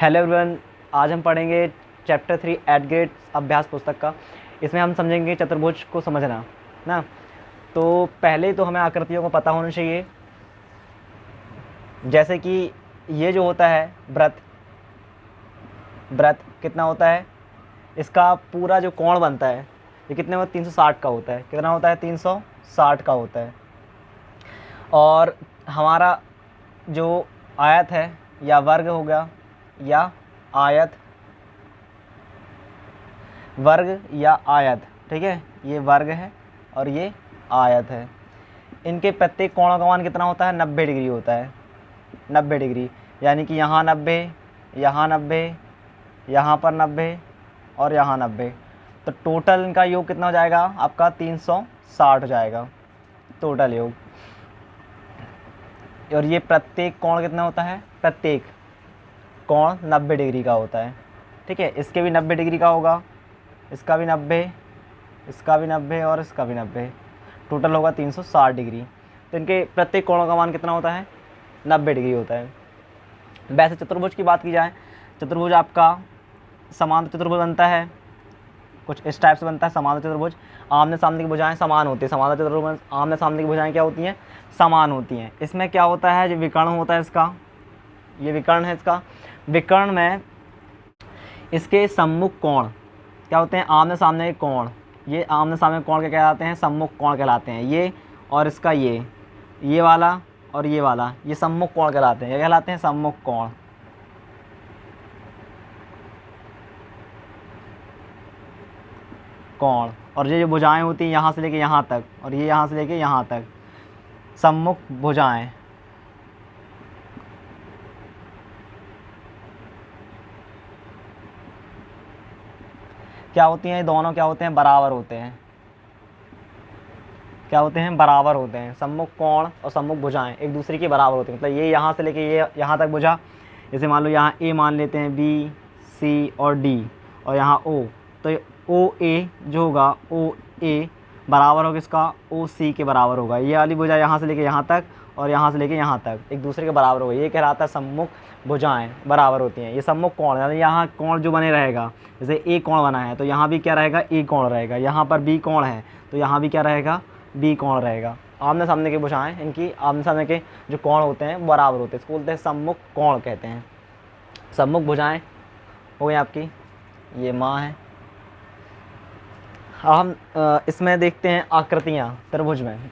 Hello everyone, आज हम पढ़ेंगे चैप्टर 3 एट ग्रेड अभ्यास पुस्तक का। इसमें हम समझेंगे चतुर्भुज को समझना ना। तो पहले तो हमें आकृतियों को पता होना चाहिए, जैसे कि ये जो होता है व्रत कितना होता है, इसका पूरा जो कोण बनता है ये कितने में 360 का होता है। कितना होता है? 360 का होता है। और हमारा जो आयत है या वर्ग हो गया या आयत, वर्ग या आयत, ठीक है, ये वर्ग है और ये आयत है। इनके प्रत्येक कोणों का मान कितना होता है? 90 डिग्री होता है। 90 डिग्री यानी कि यहाँ 90, यहाँ 90, यहाँ पर 90 और यहाँ 90। तो टोटल इनका योग कितना हो जाएगा आपका? 360 हो जाएगा टोटल योग। और ये प्रत्येक कोण कितना होता है? प्रत्येक कोण 90 डिग्री का होता है, ठीक है। इसके भी 90 डिग्री का होगा, इसका भी 90, इसका भी 90 और इसका भी 90। टोटल होगा 360 डिग्री। तो इनके प्रत्येक कोणों का मान कितना होता है? 90 डिग्री होता है। वैसे चतुर्भुज की बात की जाए, चतुर्भुज आपका समांतर चतुर्भुज बनता है, कुछ इस टाइप से बनता है समांतर चतुर्भुज। आमने सामने की भुजाएं समान होती है। समांतर चतुर्भुज आमने सामने की भुजाएं क्या होती हैं? समान होती हैं। इसमें क्या होता है? जो विकर्ण होता है इसका, ये विकर्ण है इसका। विकर्ण में इसके सम्मुख कोण क्या होते हैं? आमने सामने के कोण। ये आमने सामने कोण क्या कहलाते हैं? सम्मुख कोण कहलाते हैं। ये और इसका ये वाला और ये वाला, ये सम्मुख कोण कहलाते हैं। ये कहलाते हैं सम्मुख कोण। कोण। और ये जो भुजाएं होती हैं यहाँ से लेके यहाँ तक और ये यहाँ से लेके यहाँ तक, सम्मुख भुजाएं। क्या होती हैं? ये दोनों क्या होते हैं? बराबर होते हैं। क्या होते हैं? बराबर होते हैं। सम्मुख कोण और सम्मुख भुजाएं एक दूसरे की बराबर होती हैं। मतलब ये यहाँ से लेके ये यहाँ तक भुजा, जैसे मान लो यहाँ ए मान लेते हैं, बी, सी और डी, और यहाँ ओ। तो ओ ए जो होगा, ओ ए बराबर होगा इसका ओ सी के बराबर होगा। ये वाली भुजा यहाँ से लेके यहाँ तक और यहाँ से लेके यहाँ तक एक दूसरे के बराबर होगा। ये कहलाता है सम्मुख भुजाएं बराबर होती हैं। ये सम्मुख कोण, यानी यहाँ कोण जो बने रहेगा, जैसे ए कोण बना है तो यहाँ भी क्या रहेगा? ए कोण रहेगा। यहाँ पर बी कोण है तो यहाँ भी क्या रहेगा? बी कोण रहेगा। आमने सामने की भुजाएं, इनकी आमने सामने के जो कोण होते हैं बराबर होते हैं, इसको बोलते हैं सम्मुख कोण कहते हैं। सम्मुख भुजाएं हो गई आपकी, ये माँ है। हम इसमें देखते हैं आकृतियाँ। त्रिभुज में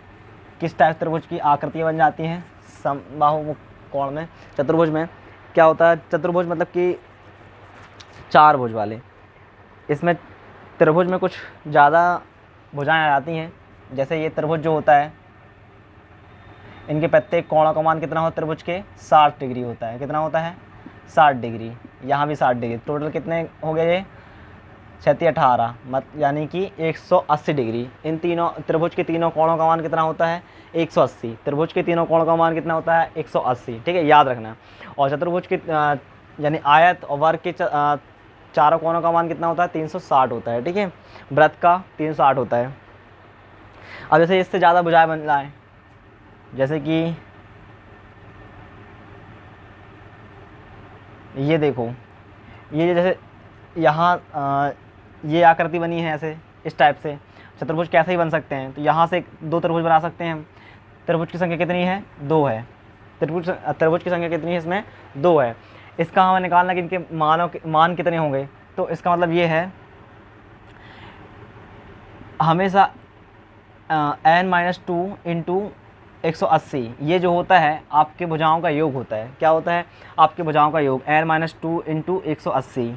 किस टाइप त्रिभुज की आकृतियाँ बन जाती हैं? समबाहु कोण में। चतुर्भुज में क्या होता है? चतुर्भुज मतलब कि 4 भुज वाले। इसमें त्रिभुज में कुछ ज़्यादा भुजाएं आ जाती हैं। जैसे ये त्रिभुज जो होता है, इनके प्रत्येक कोणों का मान कितना होता है? त्रिभुज के 60 डिग्री होता है। कितना होता है? 60 डिग्री। यहाँ भी 60 डिग्री। टोटल कितने हो गए? ये 36 18 यानी कि 180 डिग्री। इन तीनों त्रिभुज के तीनों कोणों का मान कितना होता है? 180। त्रिभुज के तीनों कोणों का मान कितना होता है? 180, ठीक है, याद रखना। और चतुर्भुज के यानी आयत और वर्ग के चारों कोणों का मान कितना होता है? 360 होता है, ठीक है। वृत्त का 360 होता है। अब जैसे इससे ज़्यादा भुजाएं बन जाए, जैसे कि ये देखो, ये जैसे यहाँ ये आकृति बनी है ऐसे, इस टाइप से चतुर्भुज कैसे ही बन सकते हैं। तो यहाँ से 2 त्रिभुज बना सकते हैं हम। त्रिभुज की संख्या कितनी है? 2 है। त्रिभुज की संख्या कितनी है? इसमें 2 है। इसका हमें निकालना कि इनके मान कितने होंगे। तो इसका मतलब ये है, हमेशा n-2 इंटू 180, ये जो होता है आपके भुजाओं का योग होता है। क्या होता है? आपके भुजाओं का योग n-2 इंटू 180।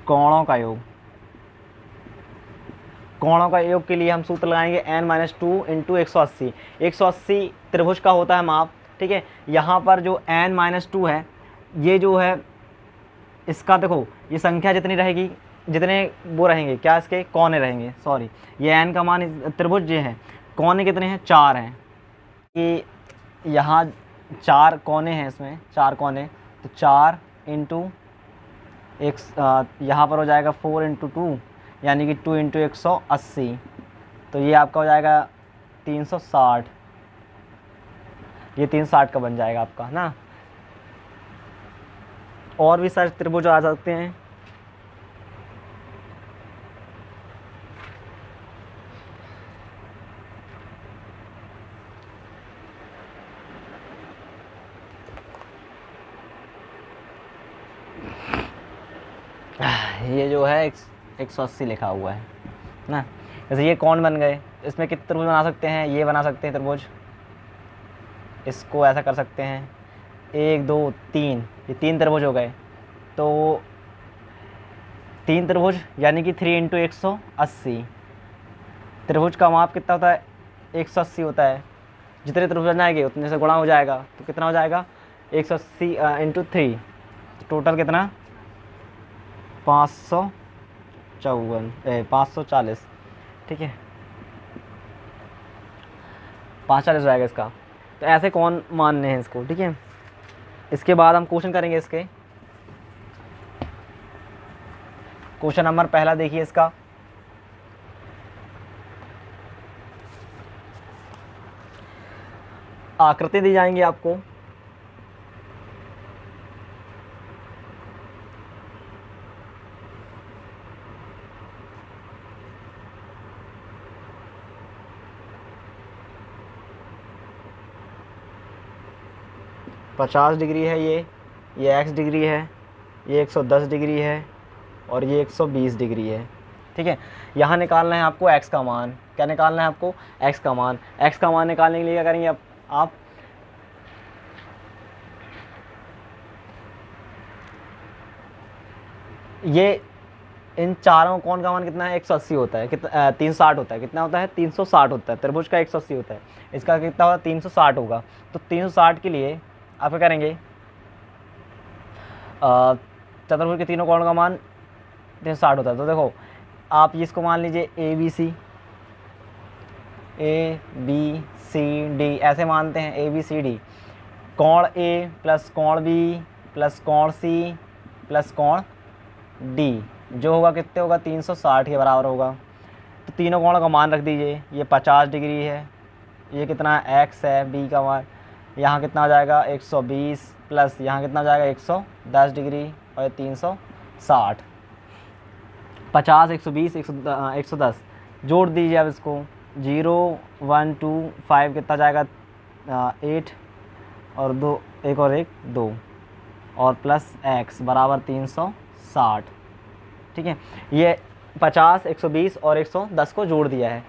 कोणों का योग। कोणों का योग के लिए हम सूत्र लगाएंगे n-2 इंटू 180। 180 त्रिभुज का होता है माप, ठीक है। यहाँ पर जो n-2 है, ये जो है इसका देखो, ये संख्या जितनी रहेगी, जितने वो रहेंगे, क्या इसके कोने रहेंगे, सॉरी, ये n का मान त्रिभुज ये है, कोने कितने हैं? 4 हैं। कि यहाँ 4 कोने हैं, इसमें 4 कोने, तो 4 इंटू एक यहाँ पर हो जाएगा 4 इंटू 2 यानी कि 2 इंटू 180। तो ये आपका हो जाएगा 360। ये 360 का बन जाएगा आपका ना। और भी सारे त्रिभुज आ सकते हैं। ये जो है 180 लिखा हुआ है ना। जैसे ये कौन बन गए, इसमें कितने त्रिभुज बना सकते हैं, ये बना सकते हैं त्रिभुज, इसको ऐसा कर सकते हैं 1 2 3, ये 3 त्रिभुज हो गए। तो 3 त्रिभुज यानी कि 3 × 180, त्रिभुज का माप कितना होता है 180 होता है। जितने त्रिभुज बन जाएंगे उतने से गुणा हो जाएगा, तो कितना हो जाएगा 180 × 3, टोटल कितना 540, ठीक है 540 हो जाएगा इसका। तो ऐसे कौन मानने हैं इसको, ठीक है। इसके बाद हम क्वेश्चन करेंगे इसके। क्वेश्चन नंबर पहला देखिए इसका, आकृति दी जाएंगी आपको। ये 50 डिग्री है, ये x डिग्री है, ये 110 डिग्री है और ये 120 डिग्री है, ठीक है। यहाँ निकालना है आपको x का मान। क्या निकालना है आपको x का मान। x का मान निकालने के लिए क्या करेंगे आप ये इन चारों कोण का मान कितना है 180 होता है, कितना 360 होता है, कितना होता है 360 होता है। त्रिभुज का 180 होता है, इसका कितना होगा 360 होगा। तो 360 के लिए आप क्या करेंगे, चतुर्भुज के तीनों कोण का मान 360 होता है। तो देखो आप इसको मान लीजिए ए बी सी डी ऐसे मानते हैं, ए बी सी डी। कोण ए प्लस कोण बी प्लस कोण सी प्लस कोण डी जो होगा कितने होगा 360 के बराबर होगा। तो तीनों कोणों का मान रख दीजिए। ये 50 डिग्री है, ये कितना x है b का मान, यहाँ कितना आ जाएगा 120 प्लस यहाँ कितना आ जाएगा 110 डिग्री और 360। 50 120 110 जोड़ दीजिए। अब इसको 0 1 2 5 कितना जाएगा 8 और 2 1 और 1 2 और प्लस x बराबर 360, ठीक है। ये 50 120 और 110 को जोड़ दिया है।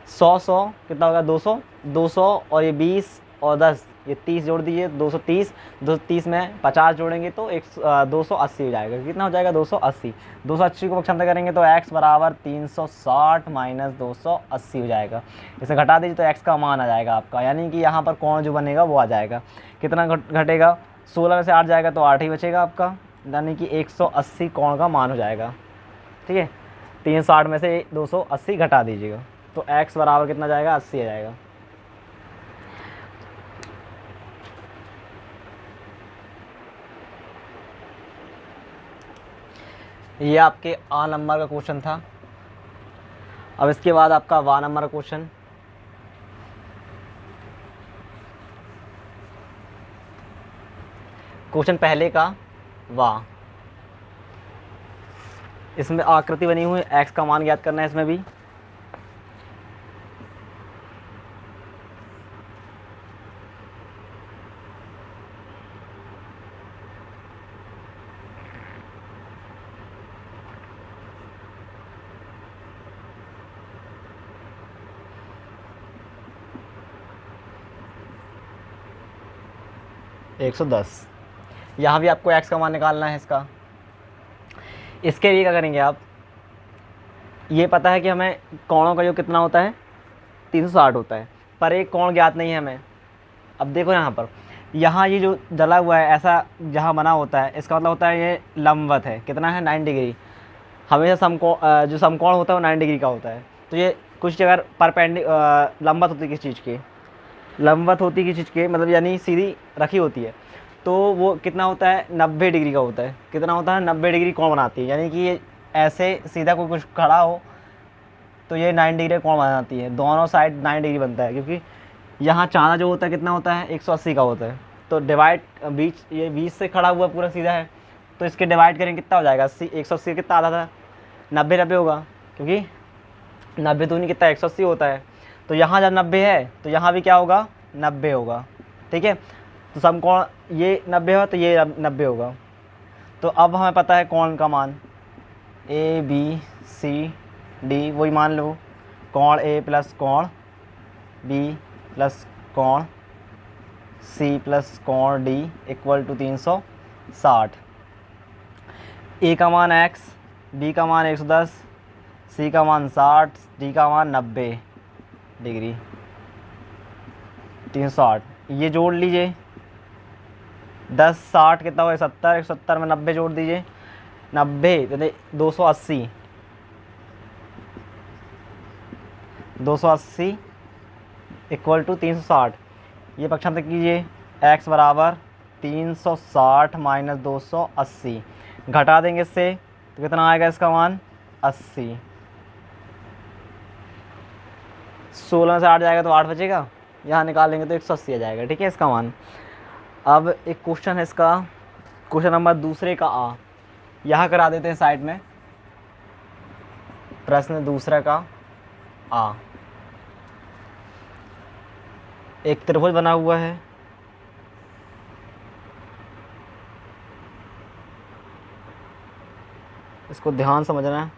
100 कितना होगा 200 और ये 20 और 10 ये 30 जोड़ दीजिए 230 में 50 जोड़ेंगे तो 280 हो जाएगा। कितना हो जाएगा 280 को पक्षांतर करेंगे तो x बराबर 360 माइनस 280 हो जाएगा। इसे घटा दीजिए तो x का मान आ जाएगा आपका, यानी कि यहाँ पर कोण जो बनेगा वो आ जाएगा। कितना घटेगा 16 में से 8 जाएगा तो 8 ही बचेगा आपका, यानी कि 180 कोण का मान हो जाएगा, ठीक है। 360 में से 280 घटा दीजिएगा तो x बराबर कितना जाएगा 80 आ जाएगा। ये आपके आ नंबर का क्वेश्चन था। अब इसके बाद आपका वा नंबर का क्वेश्चन। क्वेश्चन पहले का वाह, इसमें आकृति बनी हुई है, x का मान ज्ञात करना है इसमें भी। एक 110, यहाँ भी आपको x का मान निकालना है इसका। इसके लिए क्या करेंगे आप, ये पता है कि हमें कोणों का जो कितना होता है 360 होता है, पर एक कोण ज्ञात नहीं है हमें। अब देखो यहाँ पर, यहाँ ये जो डला हुआ है ऐसा जहाँ बना होता है, इसका मतलब होता है ये लंबवत है, कितना है 9 डिग्री। हमेशा जो समकोण होता है वो 9 डिग्री का होता है। तो ये कुछ अगर लंबवत होती है किसी चीज़ की, लंबवत होती है किसी चीज़ के मतलब यानी सीधी रखी होती है, तो वो कितना होता है 90 डिग्री का होता है। कितना होता है 90 डिग्री कोण बनाती है, यानी कि ये ऐसे सीधा कोई कुछ खड़ा हो तो ये 9 डिग्री कोण बनाती है। दोनों साइड 9 डिग्री बनता है, क्योंकि यहाँ चांदा जो होता है कितना होता है 180 का होता है। तो डिवाइड बीच ये 20 से खड़ा हुआ पूरा सीधा है, तो इसके डिवाइड करेंगे कितना हो जाएगा 80, 180 कितना आधा था 90 90 होगा, क्योंकि 90 तो नहीं कितना 180 होता है। तो यहाँ जब 90 है तो यहाँ भी क्या होगा 90 होगा। ठीक है, तो समकोण ये 90 हो तो ये 90 होगा। तो अब हमें पता है कोण का मान ए बी सी डी, वही मान लो कोण ए प्लस कोण बी प्लस कोण सी प्लस कोण डी इक्वल टू 360। ए का मान x, बी का मान 110, सी का मान 60, डी का मान 90 डिग्री 360। ये जोड़ लीजिए 10 60 कितना हुआ 70, 170 में 90 जोड़ दीजिए 90 तो 280 इक्वल टू 360। ये पक्षांतर कीजिए x बराबर 360 माइनस 280, घटा देंगे इससे तो कितना आएगा इसका मान 80। 16 में से 8 जाएगा तो 8 बचेगा, यहाँ निकालेंगे तो 180 आ जाएगा। ठीक है इसका मान। अब एक क्वेश्चन है इसका, क्वेश्चन नंबर दूसरे का आ, यहाँ करा देते हैं साइड में। प्रश्न दूसरा का आ, एक त्रिभुज बना हुआ है, इसको ध्यान समझना है।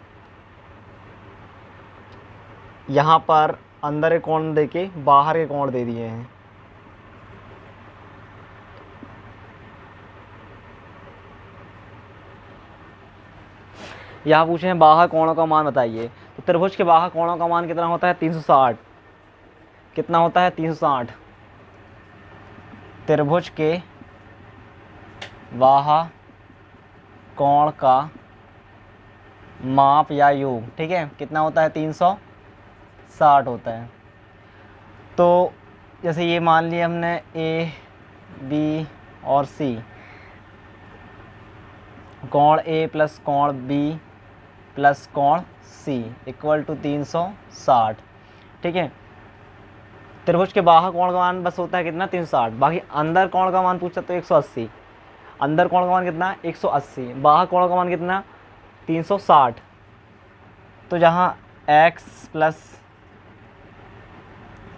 यहाँ पर अंदर के कोण देके बाहर के कोण दे दिए हैं। यहाँ पूछे हैं बाहर कोणों का मान बताइए। तो त्रिभुज के बाहर कोणों का मान कितना होता है 360। कितना होता है 360। त्रिभुज के बाहर कोण का माप या योग, ठीक है, कितना होता है 360 होता है। तो जैसे ये मान लिया हमने ए बी और सी, कोण ए प्लस कोण बी प्लस कोण सी इक्वल टू 360। ठीक है, त्रिभुज के बाहर कोण का मान बस होता है कितना 360, बाकी अंदर कोण का मान पूछा तो 180। अंदर कोण का मान कितना 180, बाहर कोण का मान कितना 360। तो जहाँ x प्लस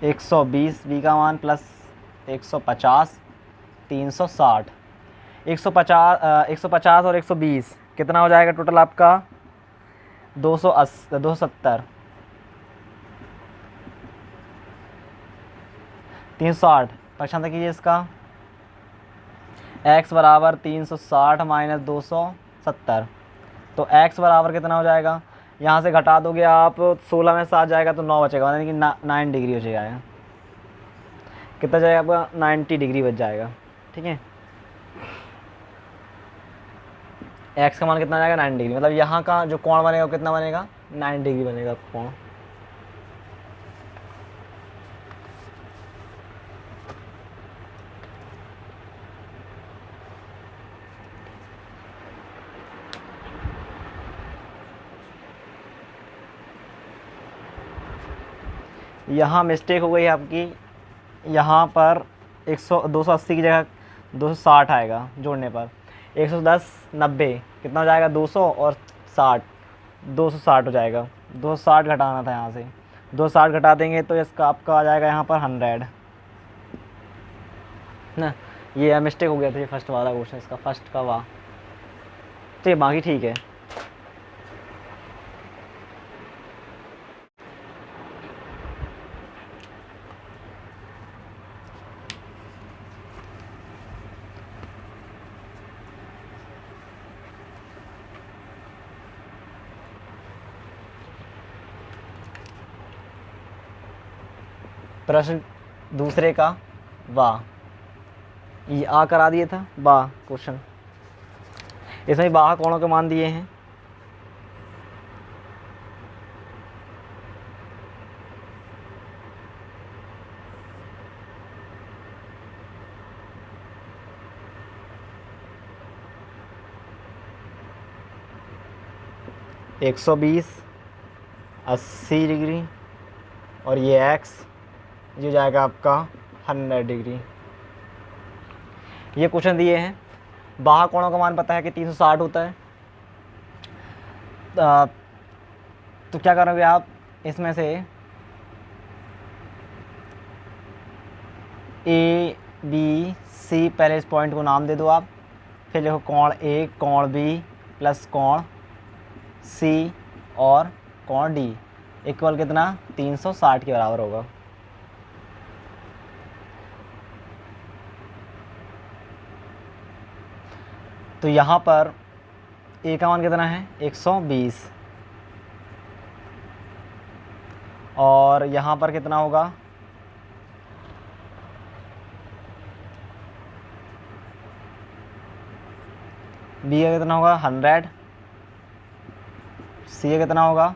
120 बी का मान प्लस 150 360, 150 और 120 कितना हो जाएगा टोटल आपका 270। 360 पक्षांतर कीजिए इसका, x बराबर 360 माइनस 270। तो x बराबर कितना हो जाएगा, यहाँ से घटा दोगे आप 16 में 7 जाएगा तो 9 बचेगा, यानी कि 9 डिग्री हो जाएगा। कितना जाएगा आपका 90 डिग्री बच जाएगा। ठीक है, x का मान कितना जाएगा 9 डिग्री, मतलब यहाँ का जो कोण बनेगा वो कितना बनेगा 9 डिग्री बनेगा कोण। यहाँ मिस्टेक हो गई आपकी, यहाँ पर 280 की जगह 260 आएगा जोड़ने पर। 110 90 कितना हो जाएगा 200 और 60 260 हो जाएगा। 260 घटाना था यहाँ से, 260 घटा देंगे तो इसका आपका आ जाएगा यहाँ पर 100 ना। ये मिस्टेक हो गया था, ये फर्स्ट वाला क्वेश्चन इसका फर्स्ट का वाह। ठीक, बाकी ठीक है। प्रश्न दूसरे का वाह, ये आ करा दिए था वाह क्वेश्चन, इसमें बाहर कोणों के मान दिए हैं। $120 80 डिग्री और ये x ये हो जाएगा आपका 100 डिग्री। ये क्वेश्चन दिए हैं, बाह्य कोणों का मान पता है कि 360 होता है। तो क्या करोगे आप, इसमें से ए बी सी, पहले इस पॉइंट को नाम दे दो आप, फिर लिखो कोण ए, कोण बी प्लस कोण सी और कोण डी इक्वल कितना, 360 के बराबर होगा। तो यहाँ पर ए का मान कितना है, 120, और यहाँ पर कितना होगा, बी का कितना होगा 100, सी का कितना होगा,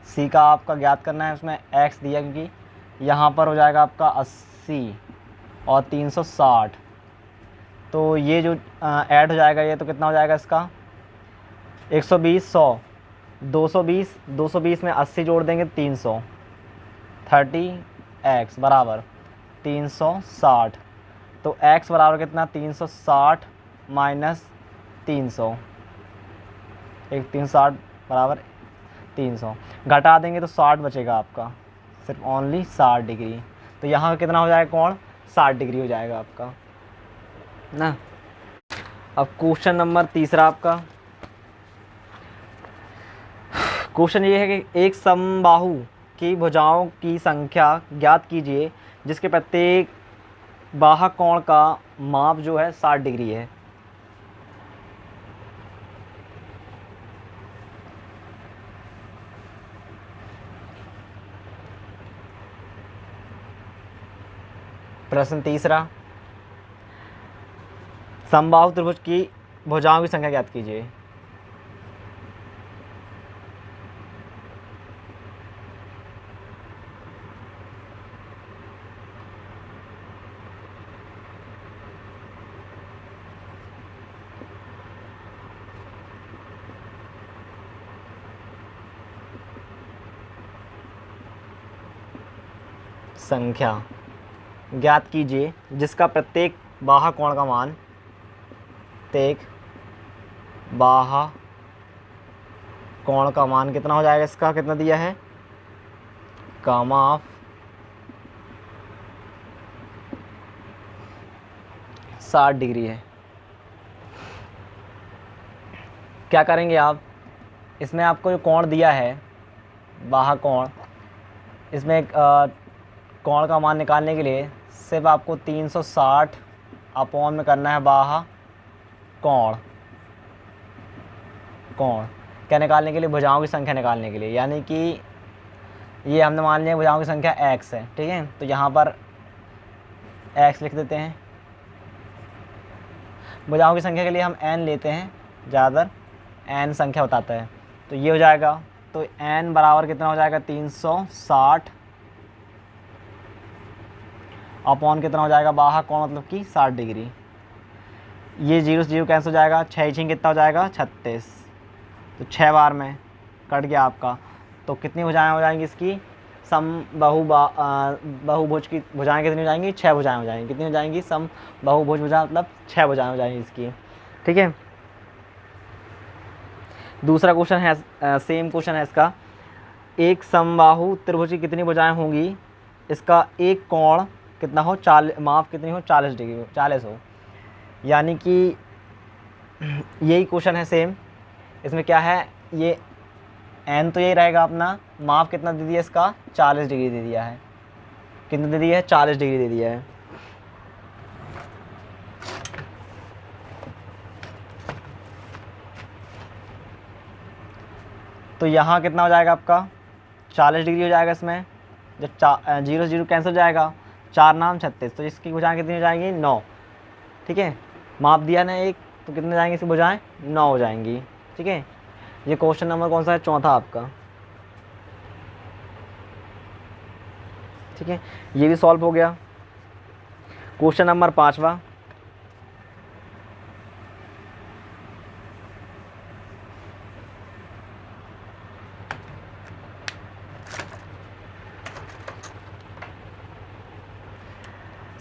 सी का आपका ज्ञात करना है, उसमें एक्स दिया क्योंकि यहाँ पर हो जाएगा आपका 80 और 360, तो ये जो ऐड हो जाएगा ये, तो कितना हो जाएगा इसका 120, 100, 220, 220 में 80 जोड़ देंगे 300, 30x बराबर 360, तो x बराबर कितना 360 माइनस 300, 360 बराबर 300, घटा देंगे तो 60 बचेगा आपका, सिर्फ ओनली 60 डिग्री। तो यहाँ कितना हो जाएगा कोण, 60 डिग्री हो जाएगा आपका ना। अब क्वेश्चन नंबर तीसरा आपका, क्वेश्चन ये है कि एक समबाहु की भुजाओं की संख्या ज्ञात कीजिए जिसके प्रत्येक बाह्य कोण का माप जो है 60 डिग्री है। प्रश्न तीसरा, समबाहु त्रिभुज की भुजाओं की संख्या ज्ञात कीजिए। संख्या ज्ञात कीजिए जिसका प्रत्येक बाह्य कोण का मान, प्रत्येक बाह्य कोण का मान कितना हो जाएगा, इसका कितना दिया है, गामा ऑफ 60 डिग्री है। क्या करेंगे आप, इसमें आपको जो कोण दिया है बाह्य कोण, इसमें कोण का मान निकालने के लिए सिर्फ आपको 360 अपॉन में करना है बाह्य कोण, क्या निकालने के लिए, भुजाओं की संख्या निकालने के लिए, यानी कि ये हमने मान लिया भुजाओं की संख्या x है, ठीक है। तो यहाँ पर x लिख देते हैं, भुजाओं की संख्या के लिए हम n लेते हैं, ज़्यादातर n संख्या बताता है, तो ये हो जाएगा, तो n बराबर कितना हो जाएगा 360 अपॉन कितना हो जाएगा बाह्य कोण मतलब कि 60 डिग्री। ये 0 से 0 कैंसिल हो जाएगा, 6 छः कितना हो जाएगा 36, तो 6 बार में कट गया आपका। तो कितनी भुजाएं हो जाएंगी इसकी, बहुभुज की भुजाएं कितनी हो जाएंगी, 6 भुजाएं हो जाएंगी। कितनी हो जाएंगी, सम बहुभुज भुजा मतलब 6 भुजाएं हो जाएंगी इसकी, ठीक है। दूसरा क्वेश्चन है, सेम क्वेश्चन है इसका, एक समबाहु त्रिभुज की कितनी भुजाएं होंगी, इसका एक कोण कितना हो, माप कितनी हो 40 डिग्री, 40 हो, यानी कि यही क्वेश्चन है सेम। इसमें क्या है, ये n तो यही रहेगा अपना, माप कितना दे दिया इसका 40 डिग्री दे दिया है, कितना दे दिया है 40 डिग्री दे दिया है। तो यहाँ कितना हो जाएगा आपका 40 डिग्री हो जाएगा इसमें, जब 0 0 कैंसिल हो जाएगा, 4 नाम 36, तो इसकी भुजाएं कितनी हो जाएंगी 9, ठीक है। माप दिया ना एक, तो कितने जाएंगे इसकी भुजाएं 9 हो जाएंगी, ठीक है। ये क्वेश्चन नंबर कौन सा है, चौथा आपका, ठीक है। ये भी सॉल्व हो गया। क्वेश्चन नंबर 5वां,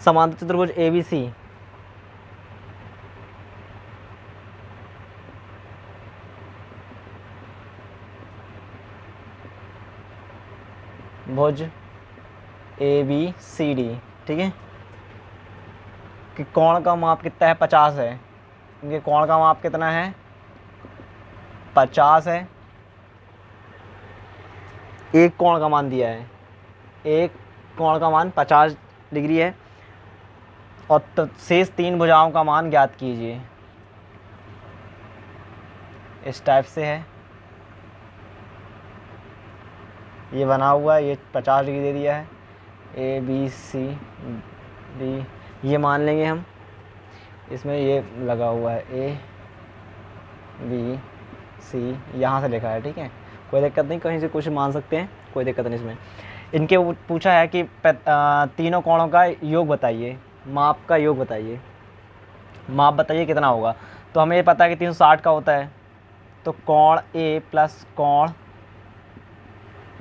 समांतर चतुर्भुज ABC भुज ABCD, ठीक है, कि कोण का माप कितना है 50 है, इनके कोण का माप कितना है 50 है। एक कोण का मान दिया है, एक कोण का मान 50 डिग्री है और शेष 3 भुजाओं का मान ज्ञात कीजिए। इस टाइप से है, ये बना हुआ है, ये 50 डिग्री दे दिया है, ABCD ये मान लेंगे हम, इसमें ये लगा हुआ है ABC यहाँ से लिखा है, ठीक है, कोई दिक्कत नहीं, कहीं से कुछ मान सकते हैं, कोई दिक्कत नहीं इसमें। इनके पूछा है कि तीनों कोणों का योग बताइए, माप का योग बताइए, माप बताइए कितना होगा। तो हमें ये पता है कि 360 का होता है, तो कोण A प्लस कोण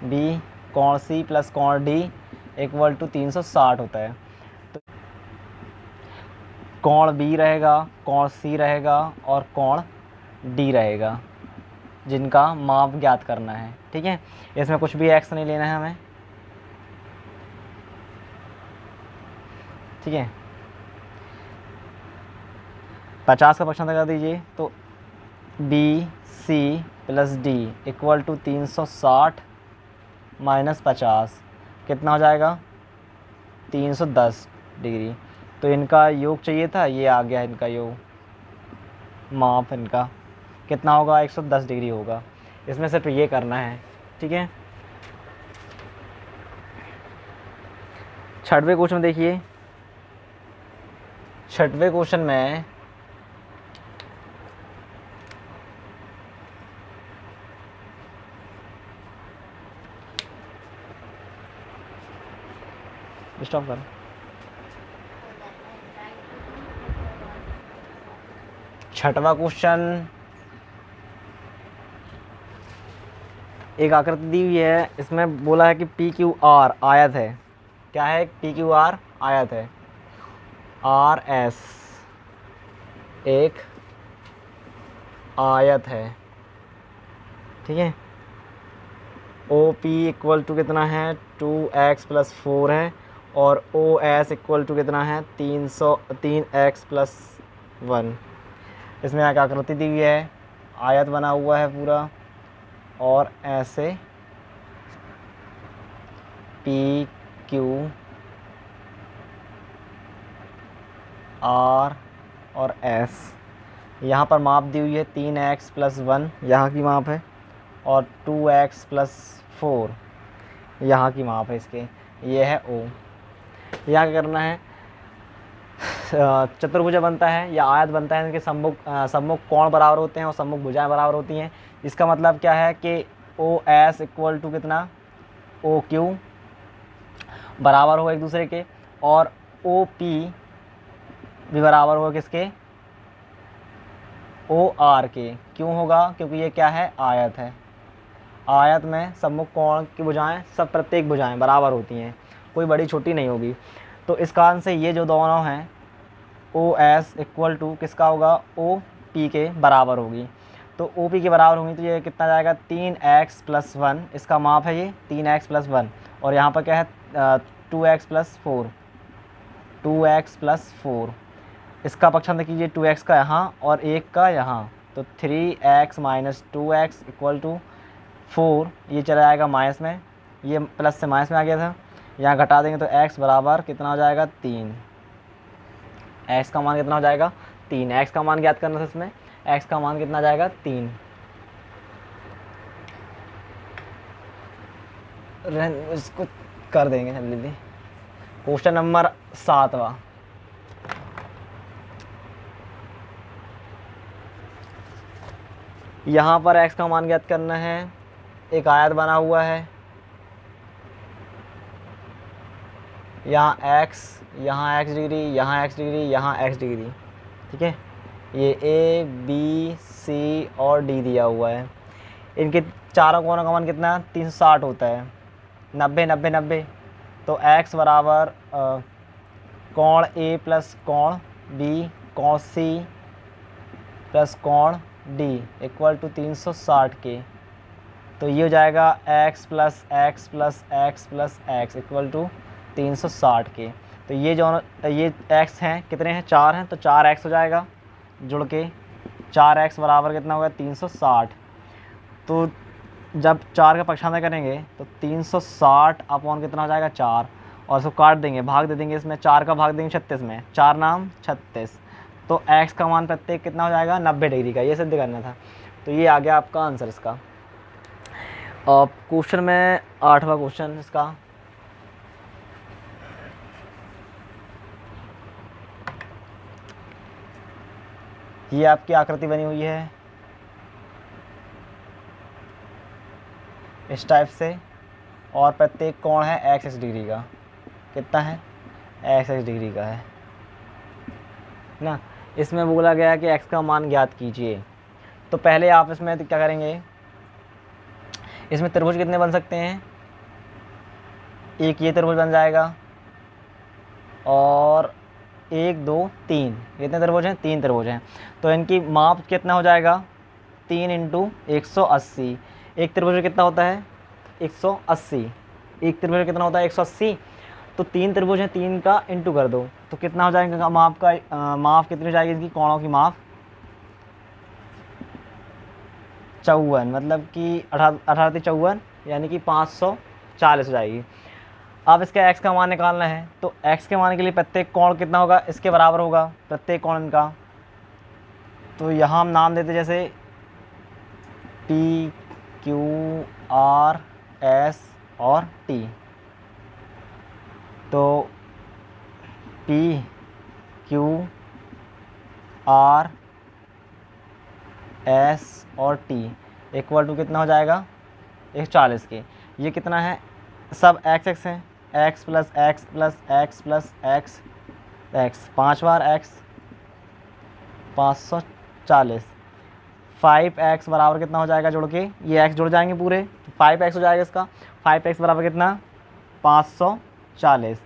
B कोण C प्लस कोण D इक्वल टू 360 होता है। तो कोण B रहेगा, कोण C रहेगा और कोण D रहेगा, जिनका माप ज्ञात करना है, ठीक है। इसमें कुछ भी एक्स नहीं लेना है हमें, ठीक है। 50 का पक्षांतर कर दीजिए, तो BC plus D equal to 360 minus 50 कितना हो जाएगा 310 डिग्री। तो इनका योग चाहिए था, ये आ गया इनका योग, माप इनका कितना होगा 110 डिग्री होगा। इसमें सिर्फ ये करना है, ठीक है। 6वें क्वेश्चन में देखिए, 6वें क्वेश्चन में स्टॉप कर, 6वां क्वेश्चन, एक आकृति दी हुई है, इसमें बोला है कि PQR आयत है, क्या है PQR आयत है, RS एक आयत है, ठीक है। OP इक्वल टू कितना है 2x प्लस 4 है और OS इक्वल टू कितना है 3x प्लस 1। इसमें एक आकृति दी हुई है, आयत बना हुआ है पूरा, और ऐसे PQR और S, यहाँ पर माप दी हुई है 3x प्लस 1 यहाँ की माप है, और 2x प्लस 4 यहाँ की माप है इसके, ये है O। यहाँ क्या करना है, चतुर्भुज बनता है या आयत बनता है, इनके सम्मुख कोण बराबर होते हैं और सम्मुख भुजाएं बराबर होती हैं। इसका मतलब क्या है कि OS इक्वल टू कितना OQ बराबर हो एक दूसरे के, और OP भी बराबर हो किसके OR के। क्यों होगा, क्योंकि ये क्या है आयत है, आयत में सम्मुख कोण की भुजाएं सब प्रत्येक भुजाएं बराबर होती हैं, कोई बड़ी छोटी नहीं होगी। तो इस कारण से ये जो दोनों हैं OS इक्वल टू किसका होगा OP के बराबर होगी। तो OP के बराबर होगी तो ये कितना जाएगा 3x प्लस 1, इसका माप है ये 3x प्लस 1, और यहाँ पर क्या है 2x प्लस 4, 2x प्लस 4। इसका पक्षांतर कीजिए 2x का यहाँ और 1 का यहाँ, तो 3x minus 2x equal to 4, ये चला जाएगा माइनस में, ये प्लस से माइनस में आ गया था, यहाँ घटा देंगे तो x बराबर कितना हो जाएगा 3, x का मान कितना हो जाएगा 3, x का मान ज्ञात करना था इसमें, x का मान कितना जाएगा 3। इसको कर देंगे जल्दी। क्वेश्चन नंबर 7वां, यहाँ पर x का मान ज्ञात करना है, एक आयत बना हुआ है, यहाँ x, यहाँ x डिग्री, यहाँ x डिग्री, यहाँ x डिग्री, ठीक है। ये A B C और D दिया हुआ है, इनके चारों कोणों का मान कितना 360 होता है, 90 90 90, तो x बराबर कोण ए प्लस कोण बी कॉस सी प्लस कोण डी इक्वल टू 360 के। तो ये हो जाएगा x plus x plus x plus x equal to 360 के। तो ये जो ये x हैं कितने हैं, 4 हैं, तो 4x हो जाएगा जुड़ के। 4x बराबर कितना होगा, 360। तो जब 4 का पक्षांतर करेंगे तो 360 अपॉन कितना हो जाएगा, 4, और इसको काट देंगे, भाग दे देंगे इसमें, 4 का भाग देंगे 36 में, 4 नाम 36। तो x का मान प्रत्येक कितना हो जाएगा, 90 डिग्री का। ये सिद्ध करना था। तो ये आ गया आपका आंसर इसका। और क्वेश्चन में 8वां क्वेश्चन इसका, ये आपकी आकृति बनी हुई है इस टाइप से, और प्रत्येक कोण है x डिग्री का। कितना है, x डिग्री का है ना। इसमें बोला गया है कि x का मान ज्ञात कीजिए। तो पहले आप इसमें क्या करेंगे, इसमें त्रिभुज कितने बन सकते हैं, एक ये त्रिभुज बन जाएगा, और 1 2 3 कितने त्रिभुज हैं, 3 त्रिभुज हैं। तो इनकी माप कितना हो जाएगा, 3 × 180। एक त्रिभुज कितना होता है, 180। एक त्रिभुज कितना होता है, 180। तो 3 त्रिभुज हैं, 3 का इंटू कर दो, तो कितना हो जाएगा माप का, माप कितनी हो जाएगी इसकी, कोणों की माप 54, मतलब कि 18 54, यानी कि 540 हो जाएगी। अब इसका x का मान निकालना है। तो x के मान के लिए प्रत्येक कोण कितना होगा, इसके बराबर होगा प्रत्येक कोण इनका। तो यहाँ हम नाम देते जैसे P Q R S और T। तो P Q R S और T इक्वल टू कितना हो जाएगा, 140 के। ये कितना है, सब x x हैं, x plus x plus x plus x x, 5 बार x 540। 5x बराबर कितना हो जाएगा जोड़ के, ये x जुड़ जाएंगे पूरे, तो 5x हो जाएगा इसका। 5x बराबर कितना, 540।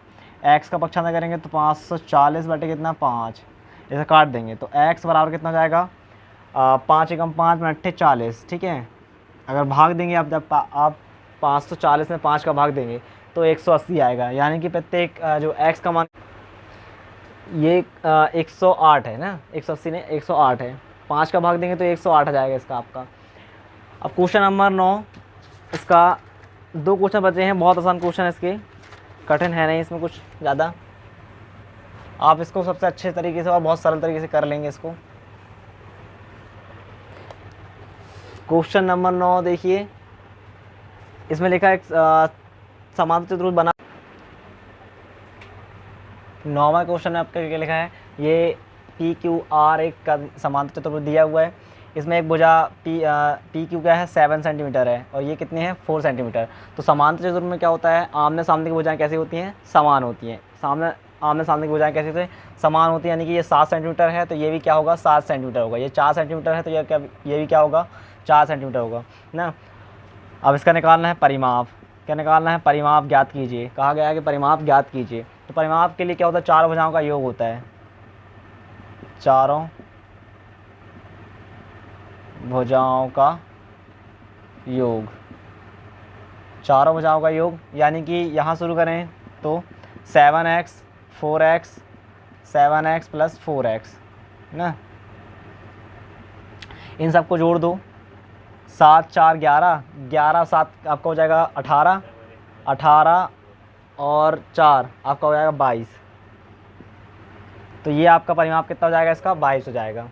x का पक्षांतर करेंगे तो 540 बटे कितना, 5, इसे काट देंगे। तो x बराबर कितना हो जाएगा, 5 एकम 5 में 8 40। ठीक है, अगर भाग देंगे आप, जब आप 540 में 5 का भाग देंगे तो 180 आएगा। यानी कि प्रत्येक जो x का मान, ये 108 है ना, 180 ने 108 है, 5 का भाग देंगे तो 108 आ जाएगा इसका आपका। अब क्वेश्चन नंबर 9, इसका 2 क्वेश्चन बचे हैं, बहुत आसान क्वेश्चन है इसके, कठिन है नहीं इसमें कुछ ज़्यादा। आप इसको सबसे अच्छे तरीके से और बहुत सरल तरीके से कर लेंगे इसको। क्वेश्चन नंबर 9 देखिए, इसमें लिखा है समांतर चतुर्भुज बना। 9वां क्वेश्चन में आपका क्या लिखा है, ये पी क्यू आर एक समांतर चतुर्भुज दिया हुआ है। इसमें एक भुजा पी क्यू क्या है, 7 सेंटीमीटर है, और ये कितने हैं, 4 सेंटीमीटर। तो समांतर चतुर्भुज में क्या होता है, आमने सामने की भुजाएं कैसी होती हैं, समान होती हैं। आमने सामने की भुजाएं कैसी होती हैं, समान होती हैं। यानी कि ये 7 सेंटीमीटर है तो ये भी क्या होगा, 7 सेंटीमीटर होगा। ये 4 सेंटीमीटर है तो ये भी क्या होगा, 4 सेंटीमीटर होगा ना। अब इसका निकालना है परिमाप। क्या निकालना है, परिमाप ज्ञात कीजिए। कहा गया है कि परिमाप ज्ञात कीजिए। तो परिमाप के लिए क्या होता है, 4 भुजाओं का योग होता है, चारों भुजाओं का योग, चारों भुजाओं का योग। यानी कि यहाँ शुरू करें तो 7x 4x 7x plus 4x ना, इन सबको जोड़ दो। 7 4 11, 11 7 आपका हो जाएगा 18, 18 और 4 आपका हो जाएगा 22। तो ये आपका परिमाप कितना हो जाएगा, इसका 22 हो जाएगा।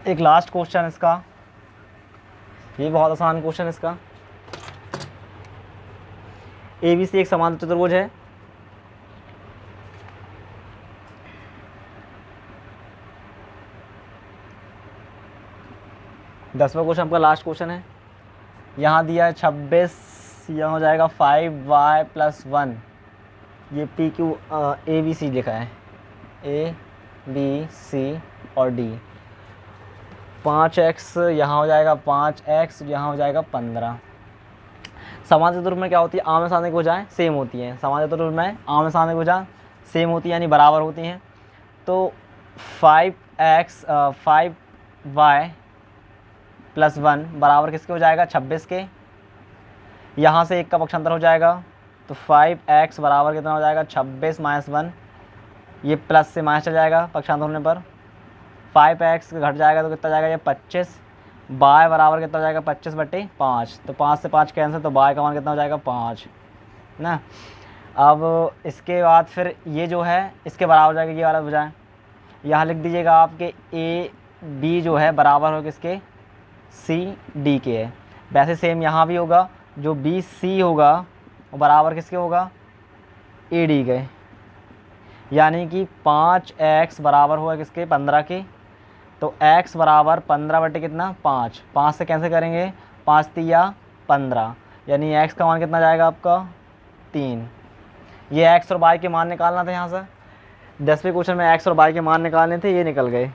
एक लास्ट क्वेश्चन इसका, ये बहुत आसान क्वेश्चन इसका। ABC एक समांतर चतुर्भुज है। दसवां क्वेश्चन आपका लास्ट क्वेश्चन है। यहाँ दिया है 26, यहाँ हो जाएगा 5y प्लस 1। ये PQ ABC लिखा है, ABC और D। 5x यहाँ हो जाएगा 5x, यहाँ हो जाएगा 15। समान चतुर्भुज में क्या होती है, आमने सामने की भुजाएं सेम होती हैं। समान चतुर्भुज में आमने सामने की भुजाएं सेम होती है यानी बराबर होती हैं। तो 5x 5y + 1 बराबर किसके हो जाएगा, 26 के। यहाँ से एक का पक्षांतर हो जाएगा, तो 5x बराबर कितना हो जाएगा, 26 - 1। ये प्लस से माइनस चल जाएगा पक्षांतर होने पर, 5x घट जाएगा तो कितना जाएगा, ये 25। y बराबर कितना हो जाएगा, 25/5। तो 5 से 5 कैंसिल, तो y का मान कितना हो जाएगा, 5 ना। अब इसके बाद फिर ये जो है इसके बराबर हो जाएगा ये वाला भुजाएं। यहाँ लिख दीजिएगा आपके ए बी जो है बराबर हो किसके, सी डी के है। वैसे सेम यहाँ भी होगा, जो बी सी होगा वो बराबर किसके होगा, ए डी के। यानी कि 5x बराबर होगा किसके, 15 के। तो x बराबर 15 कितना, 5। 5 से कैंसिल करेंगे, 5 × 3 = 15, यानी x का मान कितना जाएगा आपका, 3। ये x और y के मान निकालना था यहाँ से। 10वें क्वेश्चन में x और y के मान निकालने थे, ये निकल गए।